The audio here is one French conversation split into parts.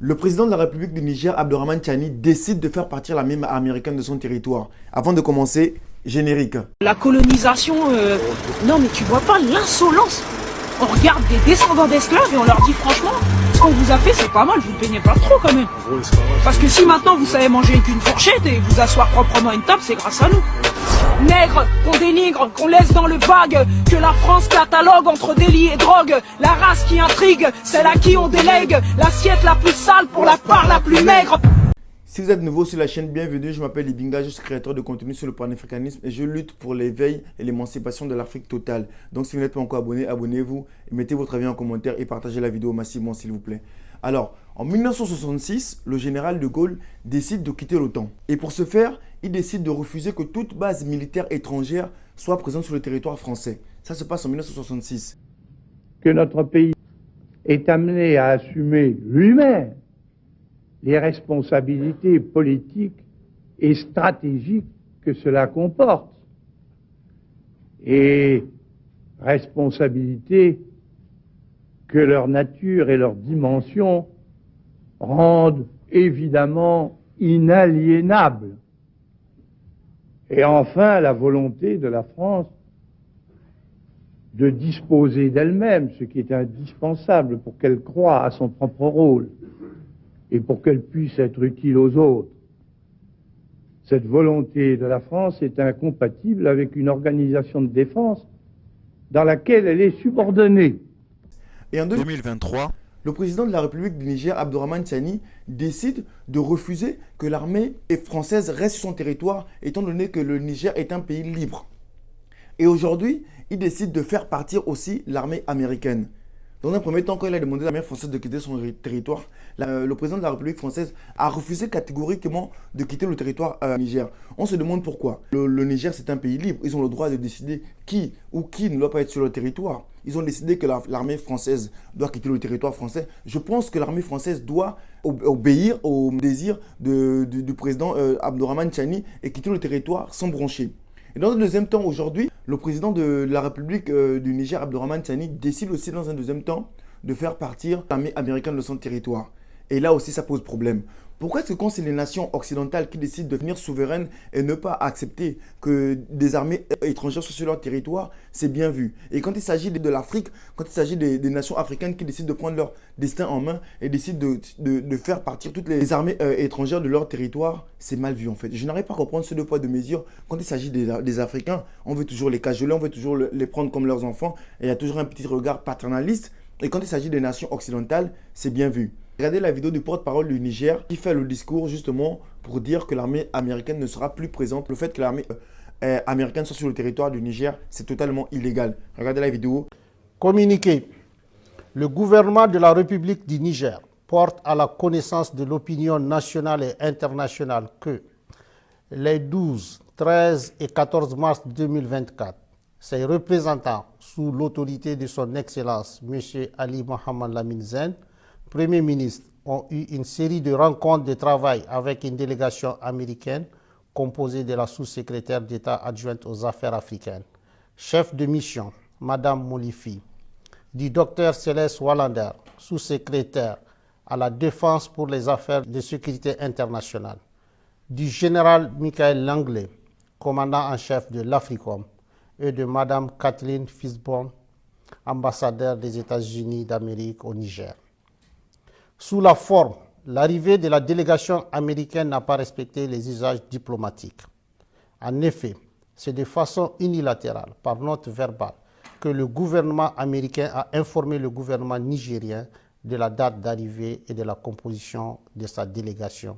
Le président de la République du Niger, Abdourahmane Tiani, décide de faire partir l'armée américaine de son territoire. Avant de commencer, générique. La colonisation, non mais tu vois pas l'insolence. On regarde des descendants d'esclaves et on leur dit franchement, ce qu'on vous a fait c'est pas mal, vous ne peignez pas trop quand même. Parce que si maintenant vous savez manger avec une fourchette et vous asseoir proprement à une table, c'est grâce à nous. Nègres, qu'on dénigre, qu'on laisse dans le vague, que la France catalogue entre délit et drogue, la race qui intrigue, celle à qui on délègue, l'assiette la plus sale pour la part la plus maigre. Si vous êtes nouveau sur la chaîne, bienvenue, je m'appelle Ibinga, je suis créateur de contenu sur le panafricanisme et je lutte pour l'éveil et l'émancipation de l'Afrique totale. Donc si vous n'êtes pas encore abonné, abonnez-vous et mettez votre avis en commentaire et partagez la vidéo massivement s'il vous plaît. Alors, en 1966, le général de Gaulle décide de quitter l'OTAN. Et pour ce faire, il décide de refuser que toute base militaire étrangère soit présente sur le territoire français. Ça se passe en 1966. Que notre pays est amené à assumer lui-même les responsabilités politiques et stratégiques que cela comporte. Et responsabilités que leur nature et leur dimension rendent évidemment inaliénables. Et enfin, la volonté de la France de disposer d'elle-même, ce qui est indispensable pour qu'elle croie à son propre rôle et pour qu'elle puisse être utile aux autres. Cette volonté de la France est incompatible avec une organisation de défense dans laquelle elle est subordonnée. Et en 2023, le président de la République du Niger, Abdourahmane Tiani, décide de refuser que l'armée française reste sur son territoire, étant donné que le Niger est un pays libre. Et aujourd'hui, il décide de faire partir aussi l'armée américaine. Dans un premier temps, quand il a demandé à l'armée française de quitter son territoire, le président de la République française a refusé catégoriquement de quitter le territoire Niger. On se demande pourquoi. Le Niger, c'est un pays libre. Ils ont le droit de décider qui ne doit pas être sur le territoire. Ils ont décidé que l'armée française doit quitter le territoire français. Je pense que l'armée française doit obéir au désir du président Abdourahmane Tiani et quitter le territoire sans broncher. Et dans un deuxième temps, aujourd'hui, le président de la République du Niger, Abdourahmane Tiani, décide aussi dans un deuxième temps de faire partir l'armée américaine de son territoire. Et là aussi, ça pose problème. Pourquoi est-ce que quand c'est les nations occidentales qui décident de devenir souveraines et ne pas accepter que des armées étrangères soient sur leur territoire, c'est bien vu. Et quand il s'agit de l'Afrique, quand il s'agit des nations africaines qui décident de prendre leur destin en main et décident de faire partir toutes les armées étrangères de leur territoire, c'est mal vu en fait. Je n'arrive pas à comprendre ce deux poids deux mesures. Quand il s'agit des Africains, on veut toujours les cajoler, on veut toujours les prendre comme leurs enfants et il y a toujours un petit regard paternaliste. Et quand il s'agit des nations occidentales, c'est bien vu. Regardez la vidéo du porte-parole du Niger qui fait le discours justement pour dire que l'armée américaine ne sera plus présente. Le fait que l'armée américaine soit sur le territoire du Niger, c'est totalement illégal. Regardez la vidéo. Communiqué. Le gouvernement de la République du Niger porte à la connaissance de l'opinion nationale et internationale que les 12, 13 et 14 mars 2024, ses représentants sous l'autorité de son Excellence M. Ali Mohamed Lamine Zen, Premier ministre, ont eu une série de rencontres de travail avec une délégation américaine composée de la sous-secrétaire d'État adjointe aux affaires africaines, chef de mission, Madame Molifi, du docteur Céleste Wallander, sous-secrétaire à la défense pour les affaires de sécurité internationale, du général Michael Langley, commandant en chef de l'Africom, et de Madame Kathleen Fisborn, ambassadeur des États-Unis d'Amérique au Niger. Sous la forme, l'arrivée de la délégation américaine n'a pas respecté les usages diplomatiques. En effet, c'est de façon unilatérale, par note verbale, que le gouvernement américain a informé le gouvernement nigérien de la date d'arrivée et de la composition de sa délégation,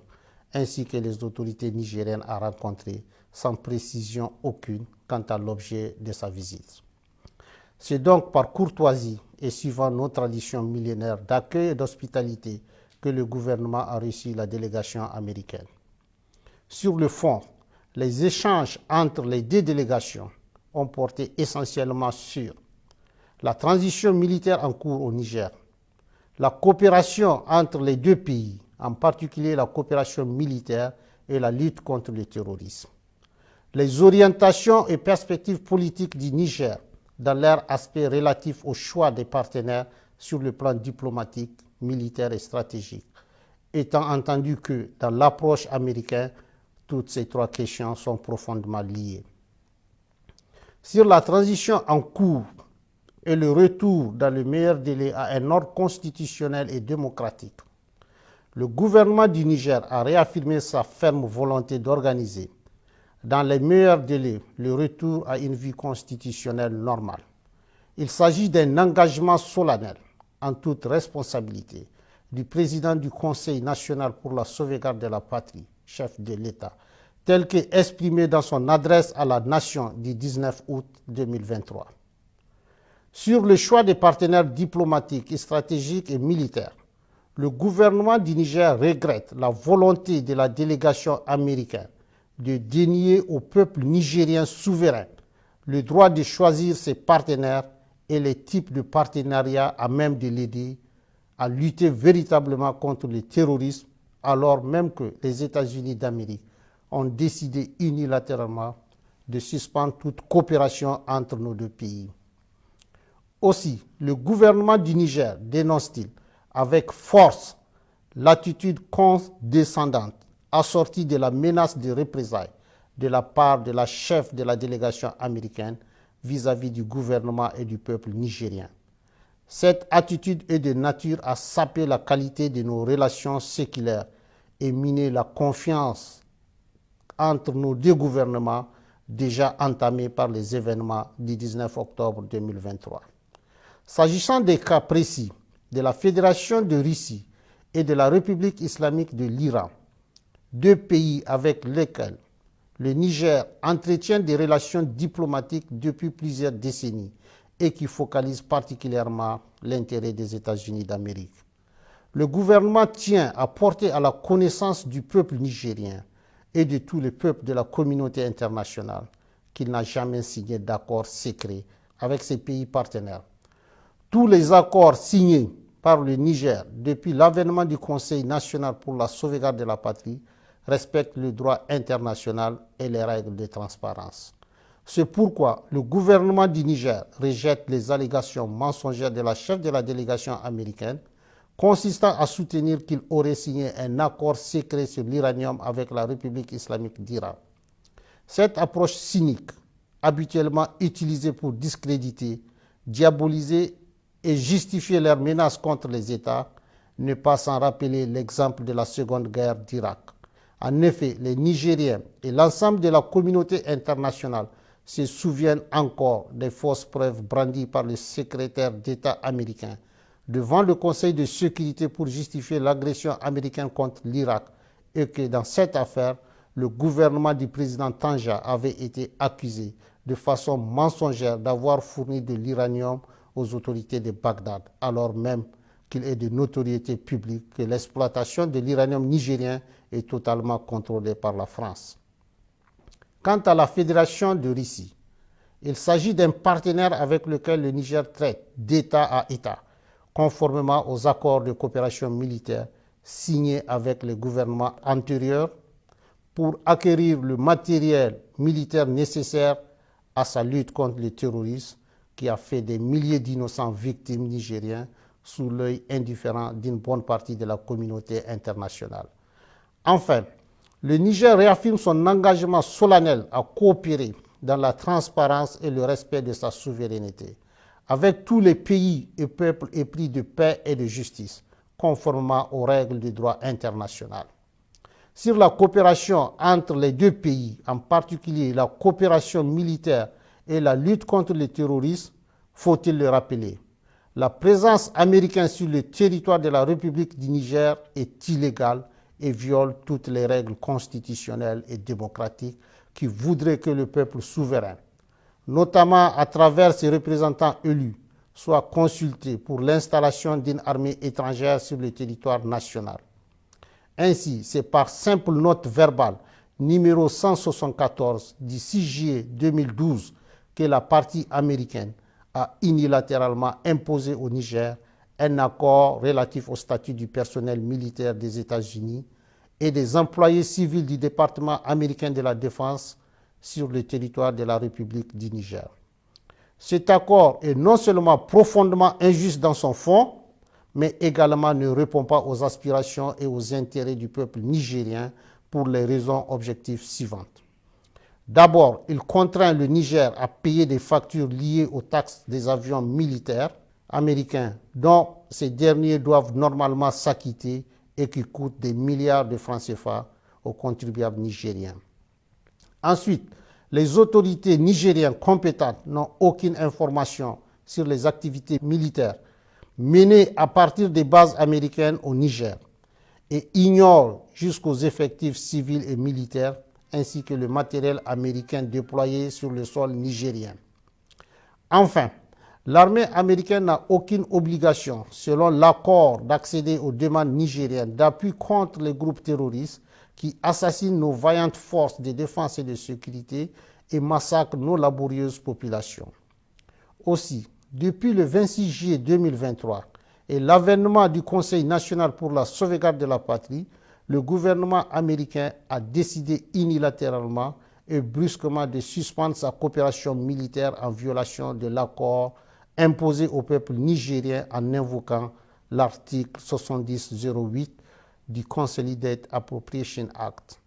ainsi que les autorités nigériennes à rencontrer, sans précision aucune quant à l'objet de sa visite. C'est donc par courtoisie et suivant nos traditions millénaires d'accueil et d'hospitalité que le gouvernement a reçu la délégation américaine. Sur le fond, les échanges entre les deux délégations ont porté essentiellement sur la transition militaire en cours au Niger, la coopération entre les deux pays, en particulier la coopération militaire et la lutte contre le terrorisme, les orientations et perspectives politiques du Niger dans leur aspect relatif au choix des partenaires sur le plan diplomatique, militaire et stratégique, étant entendu que dans l'approche américaine, toutes ces trois questions sont profondément liées. Sur la transition en cours et le retour dans le meilleur délai à un ordre constitutionnel et démocratique, le gouvernement du Niger a réaffirmé sa ferme volonté d'organiser, dans les meilleurs délais, le retour à une vie constitutionnelle normale. Il s'agit d'un engagement solennel, en toute responsabilité, du président du Conseil national pour la sauvegarde de la patrie, chef de l'État, tel qu'exprimé dans son adresse à la nation du 19 août 2023. Sur le choix des partenaires diplomatiques, stratégiques et militaires, le gouvernement du Niger regrette la volonté de la délégation américaine de dénier au peuple nigérien souverain le droit de choisir ses partenaires et les types de partenariats à même de l'aider à lutter véritablement contre le terrorisme, alors même que les États-Unis d'Amérique ont décidé unilatéralement de suspendre toute coopération entre nos deux pays. Aussi, le gouvernement du Niger dénonce-t-il avec force l'attitude condescendante assortie de la menace de représailles de la part de la chef de la délégation américaine vis-à-vis du gouvernement et du peuple nigérien. Cette attitude est de nature à saper la qualité de nos relations séculaires et miner la confiance entre nos deux gouvernements déjà entamés par les événements du 19 octobre 2023. S'agissant des cas précis de la Fédération de Russie et de la République islamique de l'Iran, deux pays avec lesquels le Niger entretient des relations diplomatiques depuis plusieurs décennies et qui focalisent particulièrement l'intérêt des États-Unis d'Amérique. Le gouvernement tient à porter à la connaissance du peuple nigérien et de tous les peuples de la communauté internationale qu'il n'a jamais signé d'accord secret avec ses pays partenaires. Tous les accords signés par le Niger depuis l'avènement du Conseil national pour la sauvegarde de la patrie respectent le droit international et les règles de transparence. C'est pourquoi le gouvernement du Niger rejette les allégations mensongères de la chef de la délégation américaine consistant à soutenir qu'il aurait signé un accord secret sur l'uranium avec la République islamique d'Iran. Cette approche cynique, habituellement utilisée pour discréditer, diaboliser et justifier leurs menaces contre les États, ne pas sans rappeler l'exemple de la Seconde Guerre d'Irak. En effet, les Nigériens et l'ensemble de la communauté internationale se souviennent encore des fausses preuves brandies par le secrétaire d'État américain devant le Conseil de sécurité pour justifier l'agression américaine contre l'Irak et que dans cette affaire, le gouvernement du président Tanja avait été accusé de façon mensongère d'avoir fourni de l'uranium aux autorités de Bagdad, alors même qu'il est de notoriété publique que l'exploitation de l'uranium nigérien est totalement contrôlée par la France. Quant à la Fédération de Russie, il s'agit d'un partenaire avec lequel le Niger traite d'État à État, conformément aux accords de coopération militaire signés avec les gouvernements antérieurs pour acquérir le matériel militaire nécessaire à sa lutte contre le terrorisme qui a fait des milliers d'innocents victimes nigériens sous l'œil indifférent d'une bonne partie de la communauté internationale. Enfin, le Niger réaffirme son engagement solennel à coopérer dans la transparence et le respect de sa souveraineté avec tous les pays et peuples épris de paix et de justice, conformément aux règles du droit international. Sur la coopération entre les deux pays, en particulier la coopération militaire et la lutte contre le terrorisme, faut-il le rappeler, la présence américaine sur le territoire de la République du Niger est illégale et viole toutes les règles constitutionnelles et démocratiques qui voudraient que le peuple souverain, notamment à travers ses représentants élus, soit consulté pour l'installation d'une armée étrangère sur le territoire national. Ainsi, c'est par simple note verbale numéro 174 du 6 juillet 2012 que la partie américaine a unilatéralement imposé au Niger un accord relatif au statut du personnel militaire des États-Unis et des employés civils du département américain de la Défense sur le territoire de la République du Niger. Cet accord est non seulement profondément injuste dans son fond, mais également ne répond pas aux aspirations et aux intérêts du peuple nigérien pour les raisons objectives suivantes. D'abord, il contraint le Niger à payer des factures liées aux taxes des avions militaires américains dont ces derniers doivent normalement s'acquitter et qui coûtent des milliards de francs CFA aux contribuables nigériens. Ensuite, les autorités nigériennes compétentes n'ont aucune information sur les activités militaires menées à partir des bases américaines au Niger et ignorent jusqu'aux effectifs civils et militaires ainsi que le matériel américain déployé sur le sol nigérien. Enfin, l'armée américaine n'a aucune obligation, selon l'accord, d'accéder aux demandes nigériennes d'appui contre les groupes terroristes qui assassinent nos vaillantes forces de défense et de sécurité et massacrent nos laborieuses populations. Aussi, depuis le 26 juillet 2023 et l'avènement du Conseil national pour la sauvegarde de la patrie, le gouvernement américain a décidé unilatéralement et brusquement de suspendre sa coopération militaire en violation de l'accord imposé au peuple nigérien en invoquant l'article 7008 du Consolidated Appropriation Act,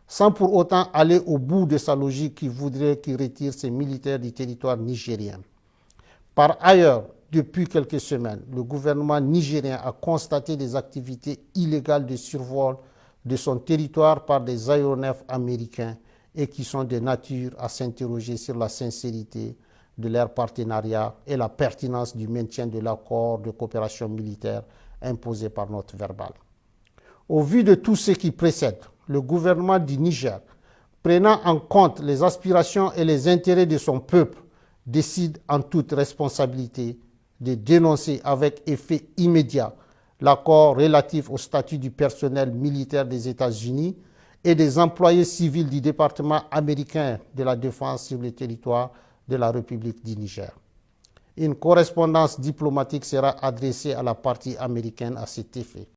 sans pour autant aller au bout de sa logique qui voudrait qu'il retire ses militaires du territoire nigérien. Par ailleurs, depuis quelques semaines, le gouvernement nigérien a constaté des activités illégales de survol de son territoire par des aéronefs américains et qui sont de nature à s'interroger sur la sincérité de leur partenariat et la pertinence du maintien de l'accord de coopération militaire imposé par note verbale. Au vu de tout ce qui précède, le gouvernement du Niger, prenant en compte les aspirations et les intérêts de son peuple, décide en toute responsabilité de dénoncer avec effet immédiat l'accord relatif au statut du personnel militaire des États-Unis et des employés civils du département américain de la défense sur le territoire de la République du Niger. Une correspondance diplomatique sera adressée à la partie américaine à cet effet.